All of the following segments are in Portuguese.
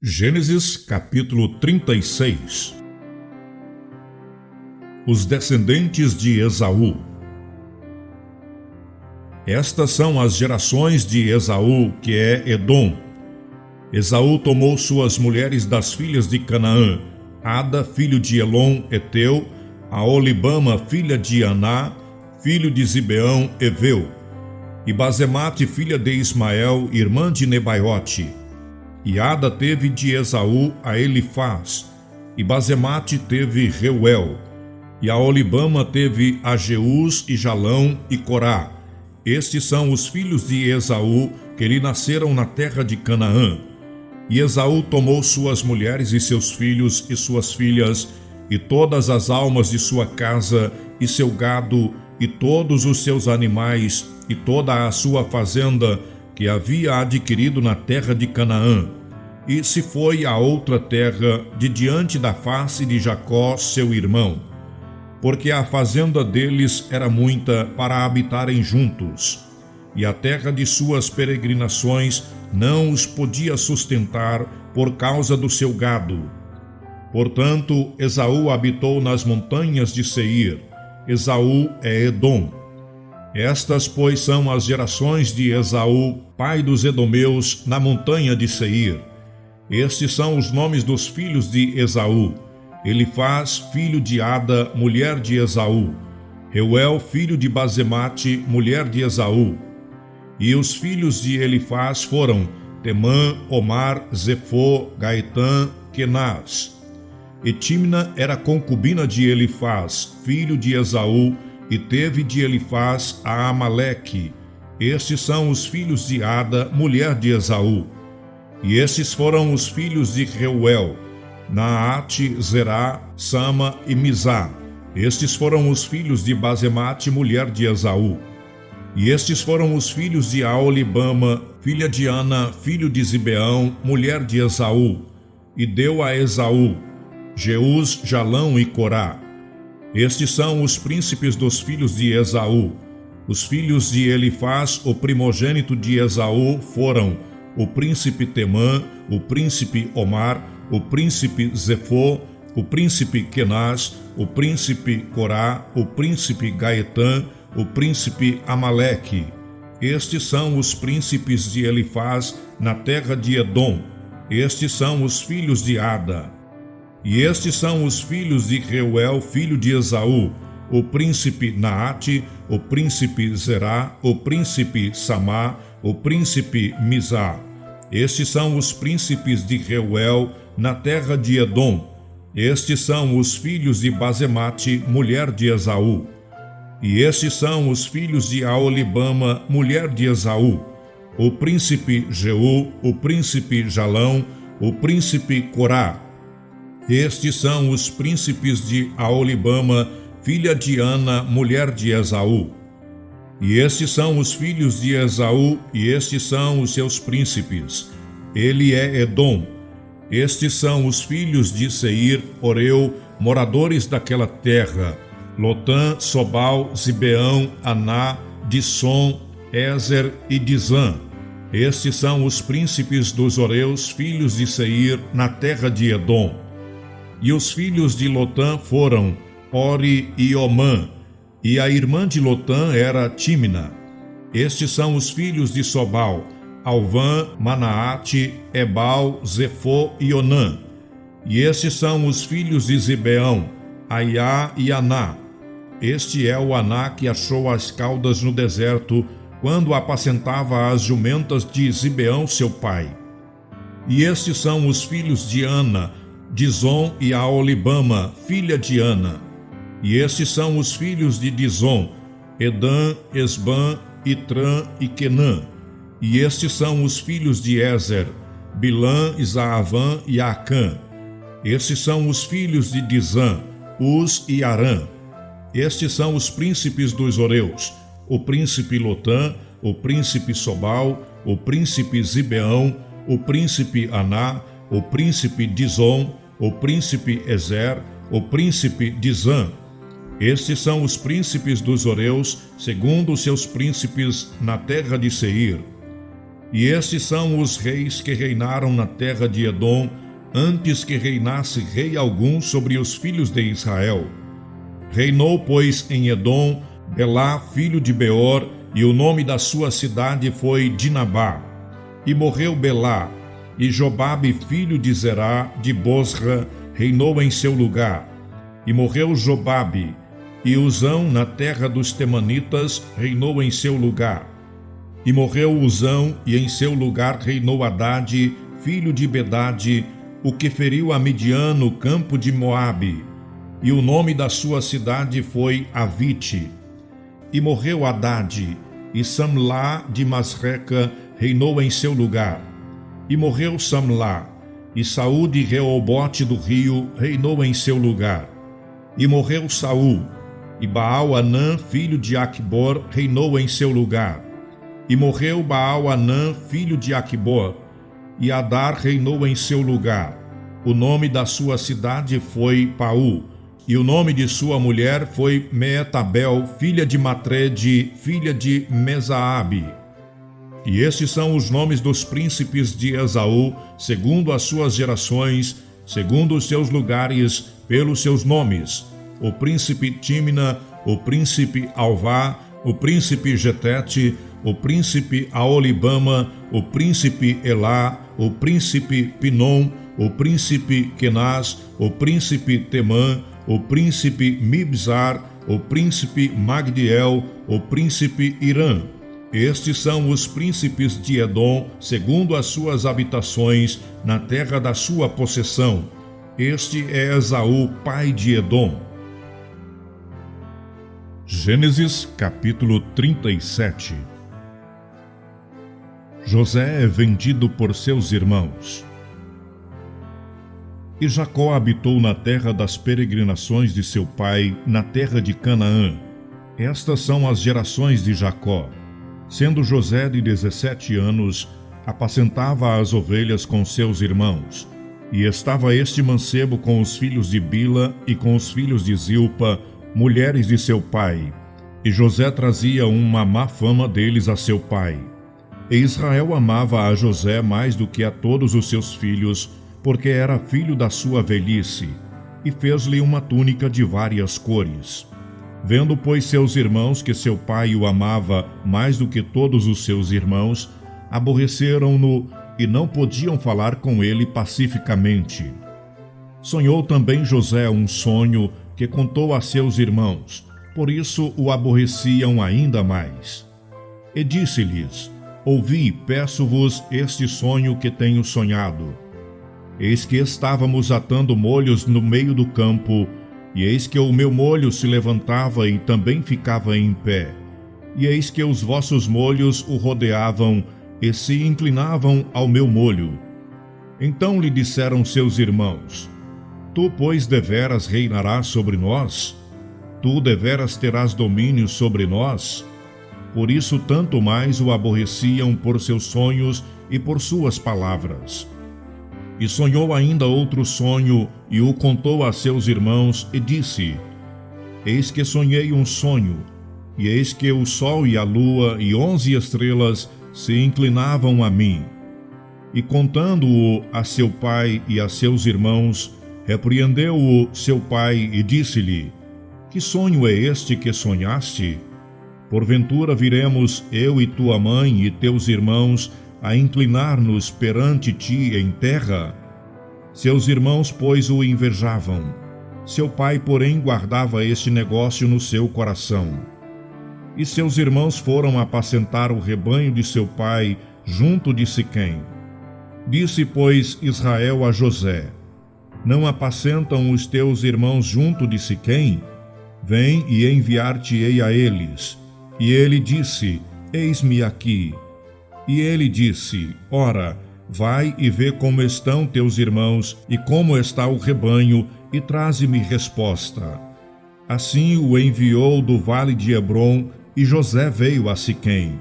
Gênesis capítulo 36. Os descendentes de Esaú. Estas são as gerações de Esaú, que é Edom. Esaú tomou suas mulheres das filhas de Canaã: Ada, filho de Elon, Eteu; Aholibama, filha de Aná, filho de Zibeão, Eveu; e Basemate, filha de Ismael, irmã de Nebaiote. E Ada teve de Esaú a Elifaz, e Basemate teve Reuel, e Aholibama teve a Jeús e Jalão e Corá. Estes são os filhos de Esaú, que lhe nasceram na terra de Canaã. E Esaú tomou suas mulheres e seus filhos e suas filhas, e todas as almas de sua casa, e seu gado, e todos os seus animais, e toda a sua fazenda, que havia adquirido na terra de Canaã, e se foi a outra terra, de diante da face de Jacó, seu irmão, porque a fazenda deles era muita para habitarem juntos, e a terra de suas peregrinações não os podia sustentar por causa do seu gado. Portanto, Esaú habitou nas montanhas de Seir. Esaú é Edom. Estas, pois, são as gerações de Esaú, pai dos edomeus, na montanha de Seir. Estes são os nomes dos filhos de Esaú: Elifaz, filho de Ada, mulher de Esaú; Reuel, filho de Basemate, mulher de Esaú. E os filhos de Elifaz foram Temã, Omar, Zefô, Gaetã, Kenaz. E Timna era concubina de Elifaz, filho de Esaú, e teve de Elifaz a Amaleque. Estes são os filhos de Ada, mulher de Esaú. E estes foram os filhos de Reuel: Naate, Zerá, Sama e Mizá. Estes foram os filhos de Basemate, mulher de Esaú. E estes foram os filhos de Aholibama, filha de Ana, filho de Zibeão, mulher de Esaú. E deu a Esaú Jeús, Jalão e Corá. Estes são os príncipes dos filhos de Esaú. Os filhos de Elifaz, o primogênito de Esaú, foram o príncipe Temã, o príncipe Omar, o príncipe Zefô, o príncipe Kenaz, o príncipe Corá, o príncipe Gaetã, o príncipe Amaleque. Estes são os príncipes de Elifaz na terra de Edom. Estes são os filhos de Ada. E estes são os filhos de Reuel, filho de Esaú: o príncipe Naate, o príncipe Zerá, o príncipe Samá, o príncipe Mizá. Estes são os príncipes de Reuel na terra de Edom. Estes são os filhos de Basemate, mulher de Esaú. E estes são os filhos de Aholibama, mulher de Esaú: o príncipe Jeú, o príncipe Jalão, o príncipe Corá. Estes são os príncipes de Aholibama, filha de Ana, mulher de Esaú. E estes são os filhos de Esaú, e estes são os seus príncipes. Ele é Edom. Estes são os filhos de Seir, Oreu, moradores daquela terra: Lotã, Sobal, Zibeão, Aná, Dissom, Ezer e Dizã. Estes são os príncipes dos Oreus, filhos de Seir, na terra de Edom. E os filhos de Lotã foram Ori e Omã, e a irmã de Lotã era Timna. Estes são os filhos de Sobal: Alvã, Manaate, Ebal, Zefô e Onã. E estes são os filhos de Zibeão: Aiá e Aná. Este é o Aná que achou as caudas no deserto, quando apacentava as jumentas de Zibeão, seu pai. E estes são os filhos de Ana: Dizom e Aholibama, filha de Ana. E estes são os filhos de Dizom: Edã, Esbã, Itrã e Quenã. E estes são os filhos de Ezer: Bilã, Isaavã e Acã. Estes são os filhos de Dizã: Uz e Arã. Estes são os príncipes dos Oreus: o príncipe Lotã, o príncipe Sobal, o príncipe Zibeão, o príncipe Aná, o príncipe Dizom, o príncipe Ezer, o príncipe Dizã. Estes são os príncipes dos Oreus, segundo os seus príncipes, na terra de Seir. E estes são os reis que reinaram na terra de Edom, antes que reinasse rei algum sobre os filhos de Israel. Reinou, pois, em Edom, Belá, filho de Beor, e o nome da sua cidade foi Dinabá. E morreu Belá, e Jobabe, filho de Zerá, de Bosra, reinou em seu lugar. E morreu Jobabe, e Uzão, na terra dos Temanitas, reinou em seu lugar. E morreu Uzão, e em seu lugar reinou Hadade, filho de Bedade, o que feriu a Midian no campo de Moabe. E o nome da sua cidade foi Avite. E morreu Hadade, e Samlá de Masreca reinou em seu lugar. E morreu Samlá, e Saul de Reobote do rio reinou em seu lugar. E morreu Saul, e Baal-Anã, filho de Aqubor, reinou em seu lugar. E morreu Baal-Anã, filho de Aqubor, e Adar reinou em seu lugar. O nome da sua cidade foi Paú, e o nome de sua mulher foi Meetabel, filha de Matrede, filha de Mesaabe. E estes são os nomes dos príncipes de Esaú, segundo as suas gerações, segundo os seus lugares, pelos seus nomes: o príncipe Tímna, o príncipe Alvá, o príncipe Getete, o príncipe Aolibama, o príncipe Elá, o príncipe Pinom, o príncipe Kenaz, o príncipe Temã, o príncipe Mibzar, o príncipe Magdiel, o príncipe Irã. Estes são os príncipes de Edom, segundo as suas habitações, na terra da sua possessão. Este é Esaú, pai de Edom. Gênesis capítulo 37. José é vendido por seus irmãos. E Jacó habitou na terra das peregrinações de seu pai, na terra de Canaã. Estas são as gerações de Jacó. Sendo José de 17 anos, apacentava as ovelhas com seus irmãos. E estava este mancebo com os filhos de Bila e com os filhos de Zilpa, mulheres de seu pai. E José trazia uma má fama deles a seu pai. E Israel amava a José mais do que a todos os seus filhos, porque era filho da sua velhice, e fez-lhe uma túnica de várias cores. Vendo, pois, seus irmãos que seu pai o amava mais do que todos os seus irmãos, aborreceram-no e não podiam falar com ele pacificamente. Sonhou também José um sonho que contou a seus irmãos, por isso o aborreciam ainda mais. E disse-lhes: Ouvi, peço-vos, este sonho que tenho sonhado. Eis que estávamos atando molhos no meio do campo, e eis que o meu molho se levantava e também ficava em pé. E eis que os vossos molhos o rodeavam e se inclinavam ao meu molho. Então lhe disseram seus irmãos: Tu, pois, deveras reinarás sobre nós? Tu deveras terás domínio sobre nós? Por isso tanto mais o aborreciam por seus sonhos e por suas palavras. E sonhou ainda outro sonho, e o contou a seus irmãos, e disse: Eis que sonhei um sonho, e eis que o sol e a lua e 11 estrelas se inclinavam a mim. E contando-o a seu pai e a seus irmãos, repreendeu-o seu pai e disse-lhe: Que sonho é este que sonhaste? Porventura viremos eu e tua mãe e teus irmãos a inclinar-nos perante ti em terra? Seus irmãos, pois, o invejavam. Seu pai, porém, guardava este negócio no seu coração. E seus irmãos foram apacentar o rebanho de seu pai junto de Siquém. Disse, pois, Israel a José: Não apacentam os teus irmãos junto de Siquém? Vem e enviar-te-ei a eles. E ele disse: Eis-me aqui. E ele disse: Ora, vai e vê como estão teus irmãos e como está o rebanho, e traze-me resposta. Assim o enviou do vale de Hebrom, e José veio a Siquém.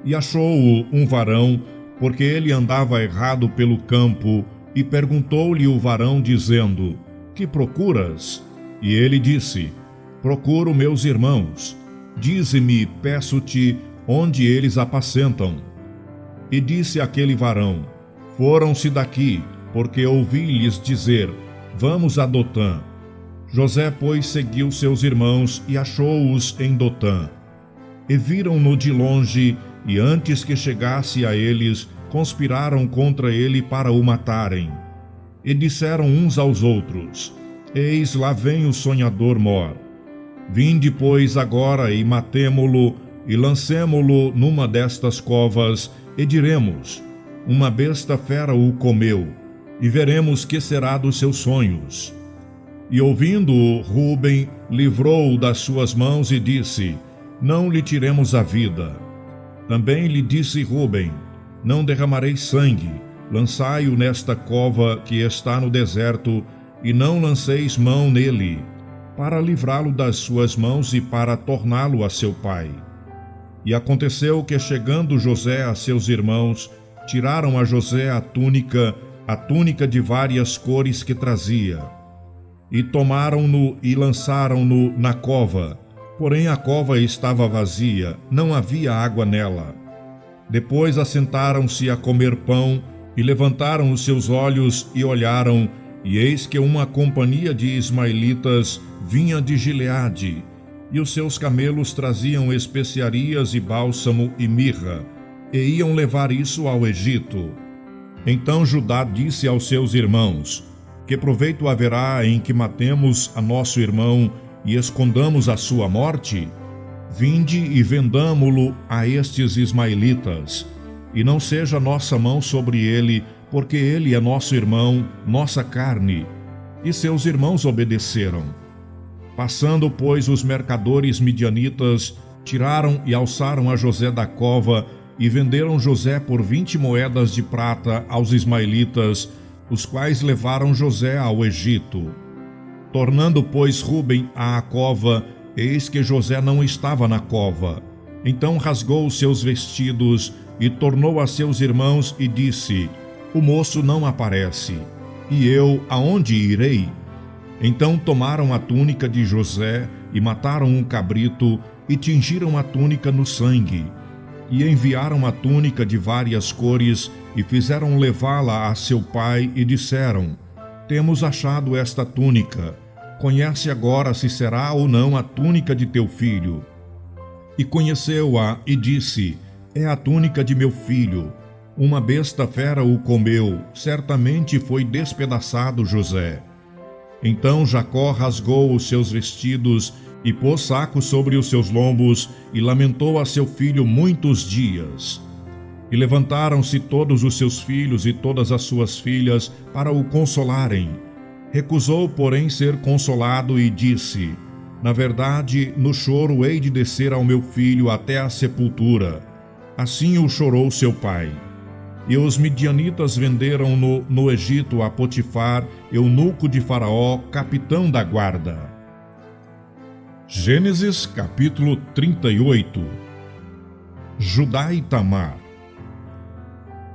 E achou-o um varão, porque ele andava errado pelo campo, e perguntou-lhe o varão, dizendo: Que procuras? E ele disse: Procuro meus irmãos. Dize-me, peço-te, onde eles apacentam. E disse aquele varão: foram-se daqui, porque ouvi-lhes dizer: vamos a Dotã. José, pois, seguiu seus irmãos e achou-os em Dotã. E viram-no de longe, e antes que chegasse a eles, conspiraram contra ele para o matarem. E disseram uns aos outros: eis lá vem o sonhador mor. Vinde, pois, agora e matemo-lo, e lancemo-lo numa destas covas, e diremos: uma besta fera o comeu, e veremos que será dos seus sonhos. E ouvindo-o, Rúben livrou-o das suas mãos e disse: não lhe tiremos a vida. Também lhe disse Rúben: não derramarei sangue, lançai-o nesta cova que está no deserto, e não lanceis mão nele, para livrá-lo das suas mãos e para torná-lo a seu pai. E aconteceu que, chegando José a seus irmãos, tiraram a José a túnica de várias cores que trazia. E tomaram-no e lançaram-no na cova, porém a cova estava vazia, não havia água nela. Depois assentaram-se a comer pão, e levantaram os seus olhos e olharam, e eis que uma companhia de ismaelitas vinha de Gileade, e os seus camelos traziam especiarias e bálsamo e mirra, e iam levar isso ao Egito. Então Judá disse aos seus irmãos: que proveito haverá em que matemos a nosso irmão e escondamos a sua morte? Vinde e vendamo-lo a estes ismaelitas, e não seja nossa mão sobre ele, porque ele é nosso irmão, nossa carne. E seus irmãos obedeceram. Passando, pois, os mercadores midianitas, tiraram e alçaram a José da cova, e venderam José por 20 moedas de prata aos ismaelitas, os quais levaram José ao Egito. Tornando, pois, Rúben à cova, eis que José não estava na cova. Então rasgou os seus vestidos e tornou a seus irmãos e disse: o moço não aparece. E eu aonde irei? Então tomaram a túnica de José e mataram um cabrito e tingiram a túnica no sangue. E enviaram a túnica de várias cores e fizeram levá-la a seu pai e disseram: temos achado esta túnica. Conhece agora se será ou não a túnica de teu filho. E conheceu-a e disse: é a túnica de meu filho. Uma besta fera o comeu, certamente foi despedaçado José. Então Jacó rasgou os seus vestidos e pôs saco sobre os seus lombos e lamentou a seu filho muitos dias. E levantaram-se todos os seus filhos e todas as suas filhas para o consolarem. Recusou, porém, ser consolado e disse: na verdade, no choro hei de descer ao meu filho até a sepultura. Assim o chorou seu pai. E os midianitas venderam-no no Egito a Potifar, eunuco de Faraó, capitão da guarda. Gênesis capítulo 38. Judá e Tamar.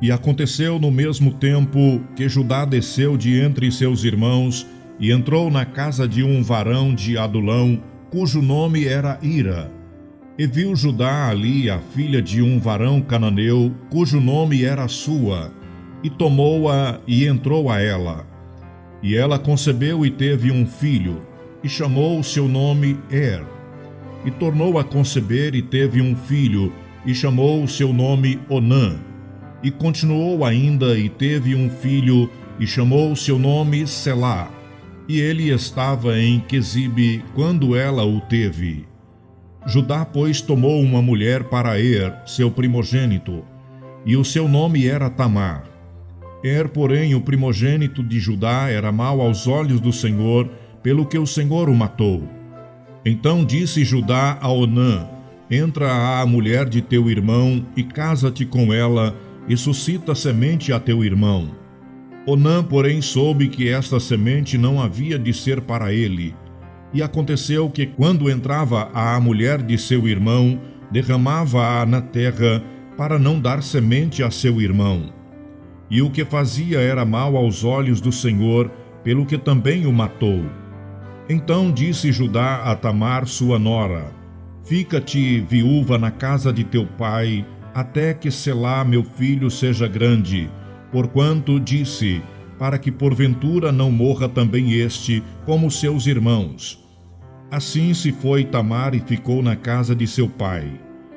E aconteceu no mesmo tempo que Judá desceu de entre seus irmãos e entrou na casa de um varão de Adulão, cujo nome era Ira. E viu Judá ali a filha de um varão cananeu, cujo nome era Sua, e tomou-a e entrou a ela. E ela concebeu e teve um filho, e chamou o seu nome E tornou a conceber e teve um filho, e chamou o seu nome Onã. E continuou ainda e teve um filho, e chamou o seu nome Selá. E ele estava em Quezibe quando ela o teve. Judá, pois, tomou uma mulher para seu primogênito, e o seu nome era Tamar. Porém, o primogênito de Judá era mau aos olhos do Senhor, pelo que o Senhor o matou. Então disse Judá a Onã: entra à mulher de teu irmão e casa-te com ela, e suscita semente a teu irmão. Onã, porém, soube que esta semente não havia de ser para ele. E aconteceu que, quando entrava à mulher de seu irmão, derramava-a na terra, para não dar semente a seu irmão. E o que fazia era mal aos olhos do Senhor, pelo que também o matou. Então disse Judá a Tamar, sua nora: fica-te viúva na casa de teu pai, até que Selá, meu filho, seja grande, porquanto disse, para que porventura não morra também este, como seus irmãos. Assim se foi Tamar e ficou na casa de seu pai.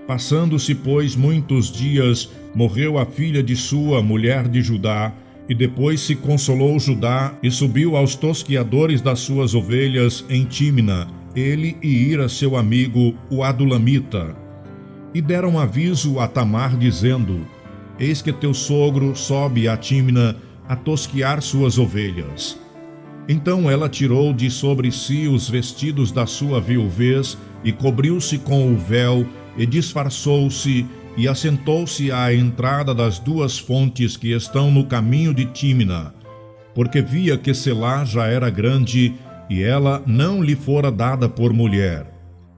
Passando-se, pois, muitos dias, morreu a filha de sua mulher de Judá, e depois se consolou Judá e subiu aos tosquiadores das suas ovelhas em Tímina, ele e Ira seu amigo, o Adulamita. E deram aviso a Tamar, dizendo, eis que teu sogro sobe a Tímina a tosquiar suas ovelhas. Então ela tirou de sobre si os vestidos da sua viuvez e cobriu-se com o véu e disfarçou-se e assentou-se à entrada das duas fontes que estão no caminho de Tímina, porque via que Selá já era grande e ela não lhe fora dada por mulher.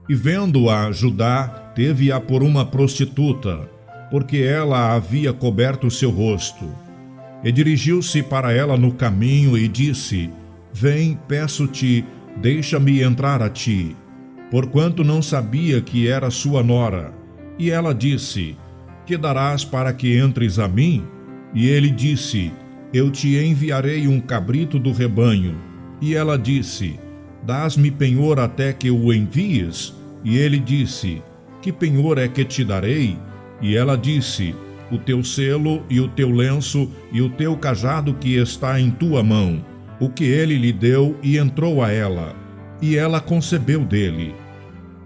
E vendo-a Judá, teve-a por uma prostituta, porque ela havia coberto seu rosto. E dirigiu-se para ela no caminho e disse, vem, peço-te, deixa-me entrar a ti, porquanto não sabia que era sua nora. E ela disse, que darás para que entres a mim? E ele disse, eu te enviarei um cabrito do rebanho. E ela disse, dás-me penhor até que o envies? E ele disse, que penhor é que te darei? E ela disse, o teu selo e o teu lenço e o teu cajado que está em tua mão. O que ele lhe deu e entrou a ela. E ela concebeu dele.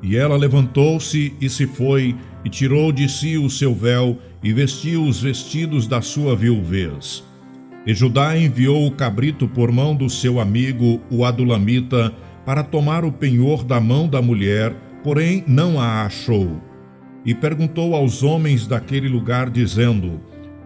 E ela levantou-se e se foi, e tirou de si o seu véu, e vestiu os vestidos da sua viuvez. E Judá enviou o cabrito por mão do seu amigo, o Adulamita, para tomar o penhor da mão da mulher, porém não a achou. E perguntou aos homens daquele lugar, dizendo,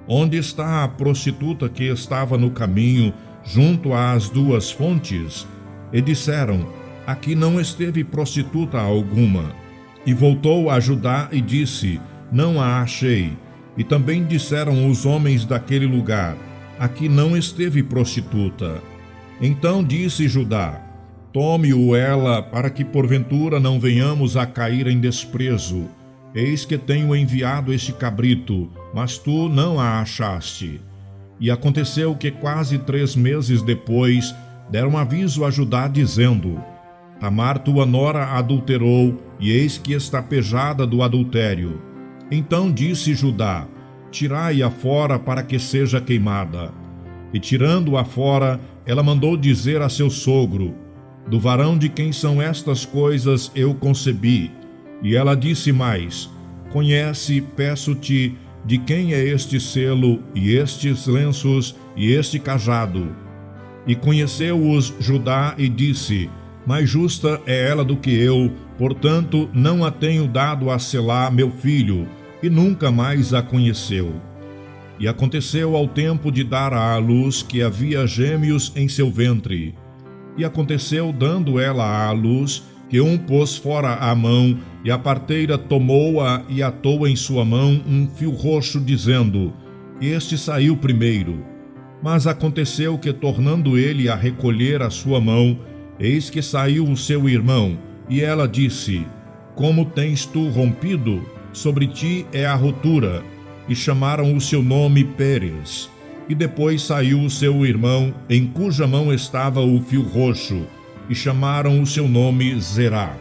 onde está a prostituta que estava no caminho, junto às duas fontes? E disseram, aqui não esteve prostituta alguma. E voltou a Judá e disse, não a achei. E também disseram os homens daquele lugar, aqui não esteve prostituta. Então disse Judá, tome-o ela, para que porventura não venhamos a cair em desprezo. Eis que tenho enviado este cabrito, mas tu não a achaste. E aconteceu que quase 3 meses depois, deram aviso a Judá, dizendo, Tamar tua nora adulterou, e eis que está pejada do adultério. Então disse Judá, tirai-a fora para que seja queimada. E tirando-a fora, ela mandou dizer a seu sogro, do varão de quem são estas coisas eu concebi. E ela disse mais, conhece, peço-te, de quem é este selo, e estes lenços, e este cajado. E conheceu-os Judá e disse, mais justa é ela do que eu, portanto não a tenho dado a Selá, meu filho, e nunca mais a conheceu. E aconteceu ao tempo de dar à luz que havia gêmeos em seu ventre. E aconteceu, dando ela à luz, que um pôs fora a mão, e a parteira tomou-a e atou em sua mão um fio roxo, dizendo, este saiu primeiro. Mas aconteceu que, tornando ele a recolher a sua mão, eis que saiu o seu irmão, e ela disse, como tens tu rompido? Sobre ti é a rotura. E chamaram o seu nome Pérez. E depois saiu o seu irmão, em cuja mão estava o fio roxo, e chamaram o seu nome Zerá.